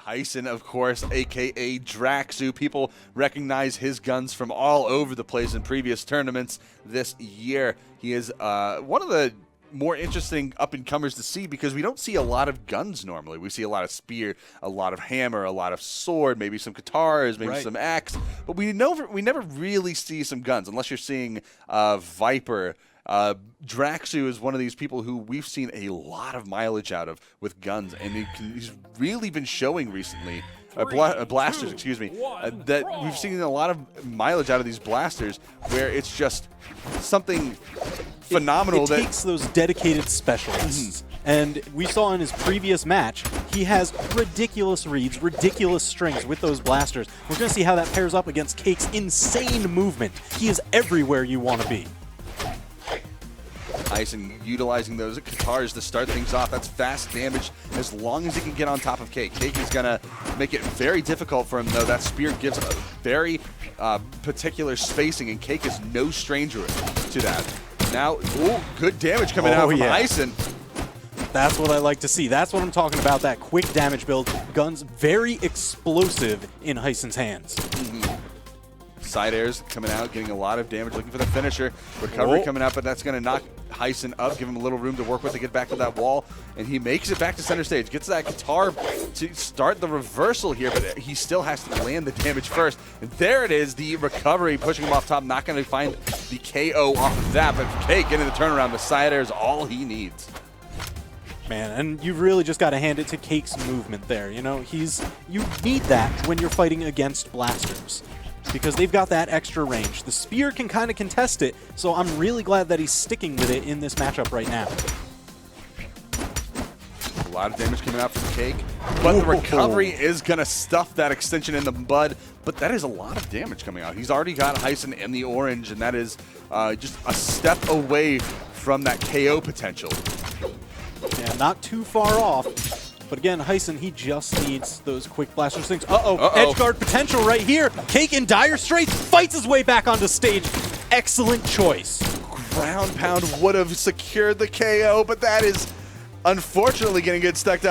Hysen, of course, a.k.a. Draxu. People recognize his guns from all over the place in previous tournaments this year. He is one of the more interesting up-and-comers to see because we don't see a lot of guns normally. We see a lot of spear, a lot of hammer, a lot of sword, maybe some guitars, maybe some axe. But we never really see some guns unless you're seeing Viper. Draxu is one of these people who we've seen a lot of mileage out of with guns, and he's really been showing recently, blasters, excuse me, that we've seen a lot of mileage out of these blasters where it's just something phenomenal. It takes those dedicated specialists. And we saw in his previous match, he has ridiculous reads, ridiculous strings with those blasters. We're going to see how that pairs up against Cake's insane movement. He is everywhere you want to be. Hysen utilizing those guitars to start things off. That's fast damage as long as he can get on top of Cake. Cake is going to make it very difficult for him, though. That spear gives a very particular spacing, and Cake is no stranger to that. Now, good damage coming out from Hysen. That's what I like to see. That's what I'm talking about, that quick damage build. Guns very explosive in Hysen's hands. Side airs coming out, getting a lot of damage, looking for the finisher. Recovery coming out, but that's going to knock Hysen up, give him a little room to work with to get back to that wall, and he makes it back to center stage. Gets that guitar to start the reversal here, but he still has to land the damage first. And there it is, the recovery, pushing him off top, not going to find the KO off of that, but Cake getting the turnaround. The side air is all he needs. Man, and you've really just got to hand it to Cake's movement there. You know, you need that when you're fighting against blasters, because they've got that extra range. The spear can kind of contest it, so I'm really glad that he's sticking with it in this matchup right now. A lot of damage coming out from Cake, but the recovery is going to stuff that extension in the bud, but that is a lot of damage coming out. He's already got Hysen in the orange, and that is just a step away from that KO potential. Yeah, not too far off. But again, Hysen, he just needs those quick blaster things. Edge guard potential right here. Cake in dire straits, fights his way back onto stage. Excellent choice. Ground pound would have secured the KO, but that is unfortunately going to get stuffed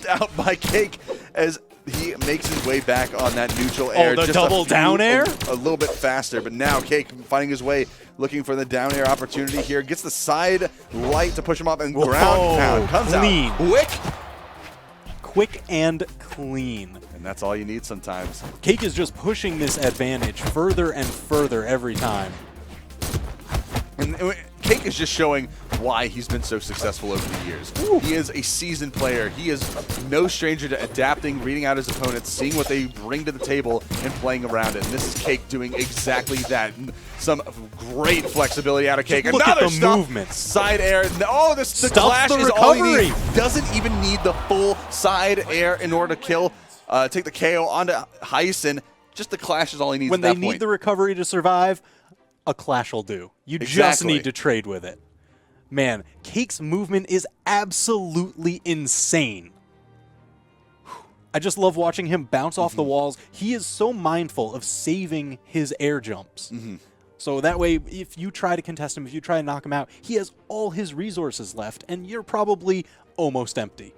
out by Cake as he makes his way back on that neutral air. The double down air? A little bit faster, but now Cake finding his way, looking for the down air opportunity here. Gets the side light to push him up, and ground pound comes clean. out quick and clean. And that's all you need sometimes. Cake is just pushing this advantage further and further every time. And Cake is just showing why he's been so successful over the years. He is a seasoned player. He is no stranger to adapting, reading out his opponents, seeing what they bring to the table, and playing around it. And this is Cake doing exactly that. Some great flexibility out of Cake. Look Another at the movement. Side air. Oh, the clash is all he needs. Doesn't even need the full side air in order to kill, take the KO onto Hysen. Just the clash is all he needs when at that they point. need the recovery to survive, a clash will do. You just need to trade with it. Man, Cake's movement is absolutely insane. I just love watching him bounce off the walls. He is so mindful of saving his air jumps. So that way, if you try to contest him, if you try to knock him out, he has all his resources left, and you're probably almost empty.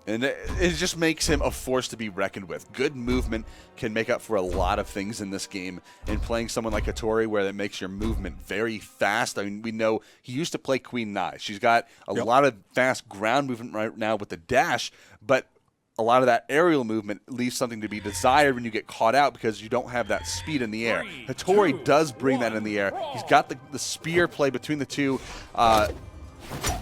And it just makes him a force to be reckoned with. Good movement can make up for a lot of things in this game. And playing someone like Hattori, where that makes your movement very fast. I mean, we know he used to play Queen Nai. She's got a lot of fast ground movement right now with the dash, but a lot of that aerial movement leaves something to be desired when you get caught out because you don't have that speed in the air. Hattori does bring that in the air. He's got the spear play between the two.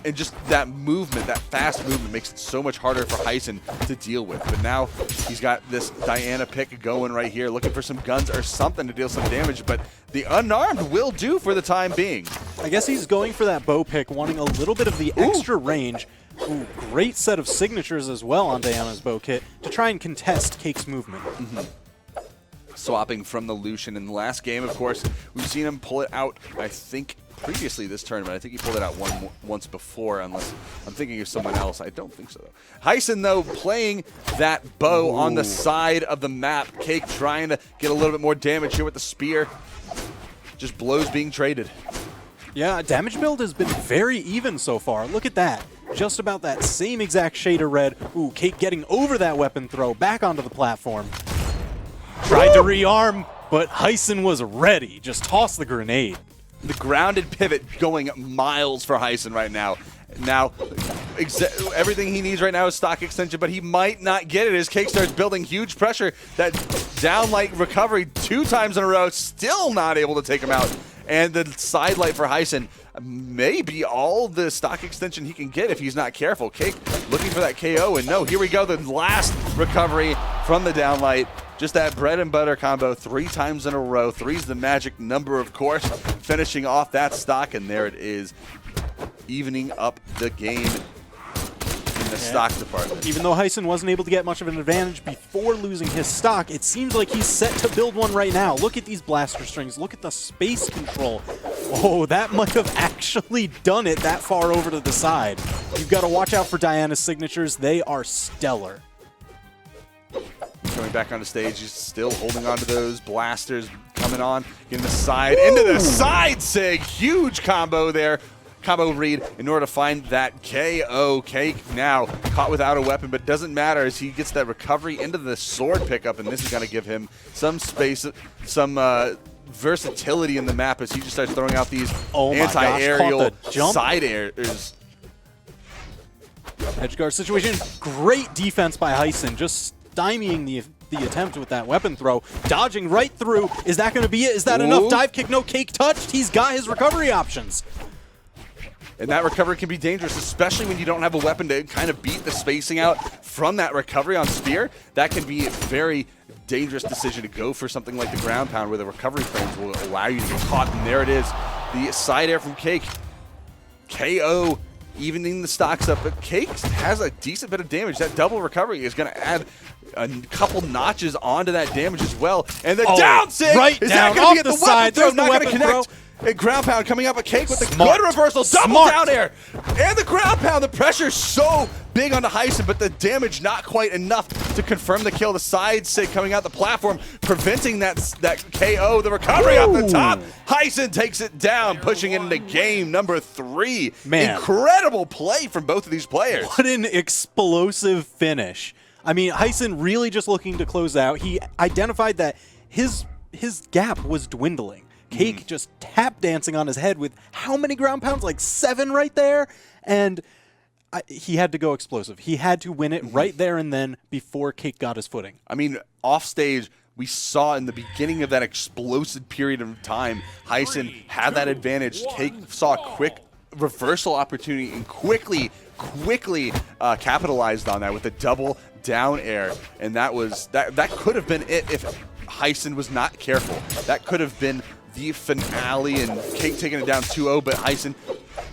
And just that movement, that fast movement, makes it so much harder for Hysen to deal with. But now he's got this Diana pick going right here, looking for some guns or something to deal some damage. But the unarmed will do for the time being. I guess he's going for that bow pick, wanting a little bit of the extra range. Great set of signatures as well on Diana's bow kit to try and contest Cake's movement. Swapping from the Lucian in the last game, of course, we've seen him pull it out, I think, previously this tournament. I think he pulled it out once before, unless I'm thinking of someone else. I don't think so, though. Hysen, though, playing that bow on the side of the map. Cake trying to get a little bit more damage here with the spear. Just blows being traded. Yeah, damage build has been very even so far. Look at that. just about that same exact shade of red. Ooh, Cake getting over that weapon throw, back onto the platform. Tried to rearm, but Hysen was ready. Just toss the grenade. The grounded pivot going miles for Hysen right now. Now, everything he needs right now is stock extension, but he might not get it as Cake starts building huge pressure. That down light recovery 2 times in a row, still not able to take him out. And the side light for Hysen may be all the stock extension he can get if he's not careful. Cake looking for that KO, and no, here we go, the last recovery from the down light. Just that bread and butter combo 3 times in a row. 3's the magic number, of course, finishing off that stock, and there it is, evening up the game in the stock department. Even though Hysen wasn't able to get much of an advantage before losing his stock, it seems like he's set to build one right now. Look at these blaster strings. Look at the space control. Oh, that might have actually done it that far over to the side. You've got to watch out for Diana's signatures. They are stellar. Coming back on the stage, he's still holding on to those blasters, coming on, getting the side, into the side sig. Huge combo there. Combo read in order to find that KO. Cake now caught without a weapon, but doesn't matter as he gets that recovery into the sword pickup, and this is going to give him some space, some versatility in the map as he just starts throwing out these anti-aerial side airs. Edgeguard situation. Great defense by Hysen, just stymieing the attempt with that weapon throw. Dodging right through. Is that going to be it? Is that enough? Dive kick, no. Cake touched. He's got his recovery options. And that recovery can be dangerous, especially when you don't have a weapon to kind of beat the spacing out from that recovery on Spear. That can be a very dangerous decision to go for something like the ground pound where the recovery frames will allow you to get caught. And there it is, the side air from Cake. KO, evening the stocks up, but Cake has a decent bit of damage. That double recovery is going to add a couple notches onto that damage as well. And the down sig! Right is down, that going to get the the side, weapon throw? there's the Not going to weapon connect. throw. And ground pound coming up a Cake with a good reversal, double down air, and the ground pound. The pressure so big onto Hysen, but the damage not quite enough to confirm the kill. The side sig coming out the platform, preventing that KO. The recovery up the top. Hysen takes it down, pushing it into game number 3. Man, incredible play from both of these players. What an explosive finish. I mean, Hysen really just looking to close out. He identified that his gap was dwindling. Cake just tap dancing on his head with how many ground pounds? Like 7 right there. And he had to go explosive. He had to win it right there and then before Cake got his footing. I mean, off stage, we saw in the beginning of that explosive period of time, Hysen had that advantage. Cake saw a quick reversal opportunity and quickly capitalized on that with a double down air. And that could have been it if Hysen was not careful. That could have been the finale, and Cake taking it down 2-0, but Hysen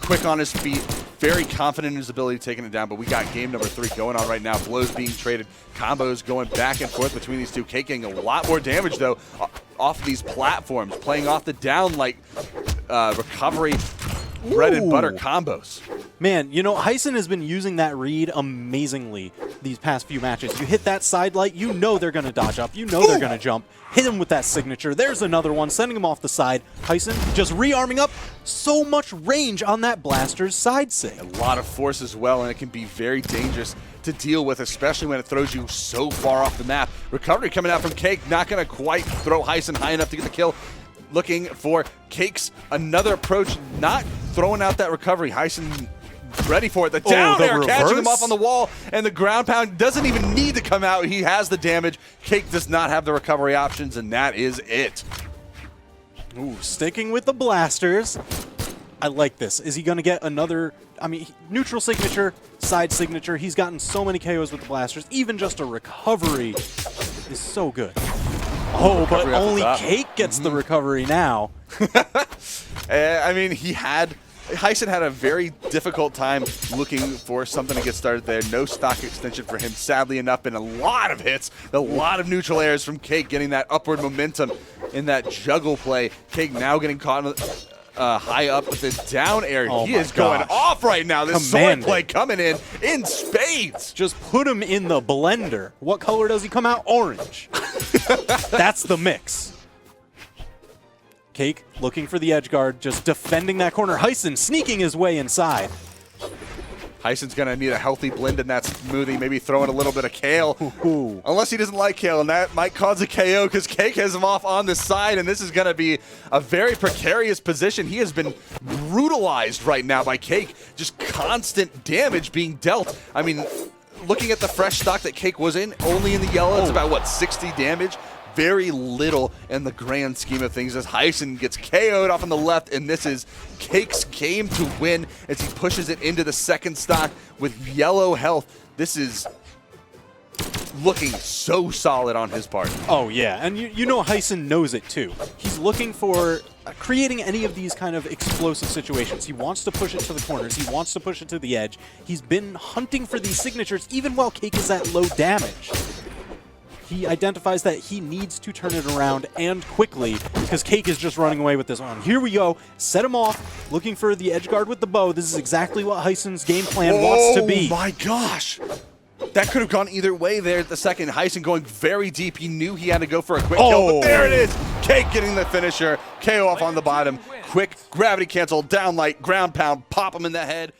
quick on his feet, very confident in his ability taking it down. But we got game number 3 going on right now. Blows being traded, combos going back and forth between these two. Cake getting a lot more damage though off these platforms, playing off the down like recovery, bread and butter combos. Man, you know, Hysen has been using that read amazingly these past few matches. You hit that side light, you know they're going to dodge up. You know they're going to jump. Hit him with that signature. There's another one, sending him off the side. Hysen just rearming up. So much range on that blaster's side sig. A lot of force as well, and it can be very dangerous to deal with, especially when it throws you so far off the map. Recovery coming out from Cake, not going to quite throw Hysen high enough to get the kill. Looking for Cake's another approach, not throwing out that recovery. Hysen ready for it. The down air catching him off on the wall, and the ground pound doesn't even need to come out. He has the damage. Cake does not have the recovery options, and that is it. Ooh, sticking with the blasters. I like this. Is he going to get another, I mean, neutral signature, side signature. He's gotten so many KOs with the blasters. Even just a recovery is so good. Oh, but only Cake gets the recovery now. I mean, Hysen had a very difficult time looking for something to get started there. No stock extension for him, sadly enough, and a lot of hits, a lot of neutral airs from Cake, getting that upward momentum in that juggle play. Cake now getting caught high up with the down air. He is going off right now. This sword play coming in spades. Just put him in the blender. What color does he come out? Orange. That's the mix. Cake looking for the edge guard, just defending that corner. Hysen sneaking his way inside. Hysen's going to need a healthy blend in that smoothie, maybe throw in a little bit of kale. Ooh. Unless he doesn't like kale, and that might cause a KO because Cake has him off on the side, and this is going to be a very precarious position. He has been brutalized right now by Cake. Just constant damage being dealt. I mean, looking at the fresh stock that Cake was in, only in the yellow, it's about, what, 60 damage? Very little in the grand scheme of things as Hysen gets KO'd off on the left, and this is Cake's game to win as he pushes it into the second stock with yellow health. This is looking so solid on his part. Oh, yeah, and you know Hysen knows it too. He's looking for creating any of these kind of explosive situations. He wants to push it to the corners. He wants to push it to the edge. He's been hunting for these signatures even while Cake is at low damage. He identifies that he needs to turn it around and quickly because Cake is just running away with this one. Here we go. Set him off, looking for the edge guard with the bow. This is exactly what Hysen's game plan wants to be. Oh my gosh. That could have gone either way there at the second. Hysen going very deep. He knew he had to go for a quick kill, but there it is. Cake getting the finisher. KO off on the bottom. Quick gravity cancel, down light, ground pound, pop him in the head.